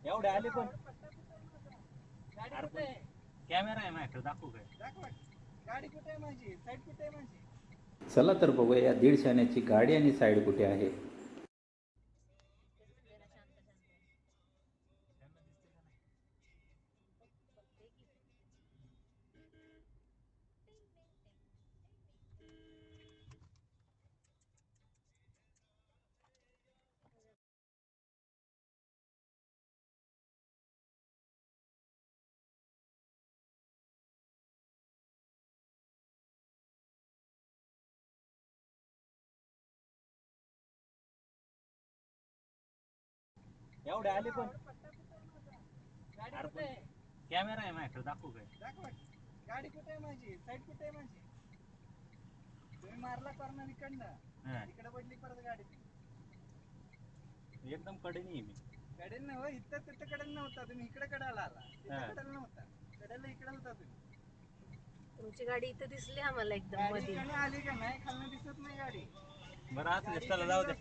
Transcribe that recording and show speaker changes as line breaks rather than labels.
एवढे आले पण
गाडी कुठे आहे?
कॅमेरा आहे माझ्याकडे, दाखवू काय?
दाखवा. गाडी कुठे आहे माझी? साईड कुठे आहे माझी?
चला तर बघूया या 150 आण्याची गाडी आणि साईड कुठे आहे.
एवढे आले पण
गाडी कुठे आहे?
कॅमेरा आहे माझ्याकडे, दाखवू काय?
दाखवा. गाडी कुठे आहे माझी? साईड कुठे आहे माझी? तुम्ही मारला कॉर्नर इकडनं, इकडे पडली परत गाडी.
एकदम कडेने आहे मी.
कडेल नव्ह, इथं तिथं कडेल नव्हता, तुम्ही इकडे कडाला आला. तिथं कडेल नव्हता, कडेला इकडे होता तुम्ही.
तुमची गाडी इथं दिसली आम्हाला एकदम
गाडी
मध्ये.
इकडनं आली का नाही? खालनं दिसत नाही गाडी.
बरं असं चला जाऊ दे.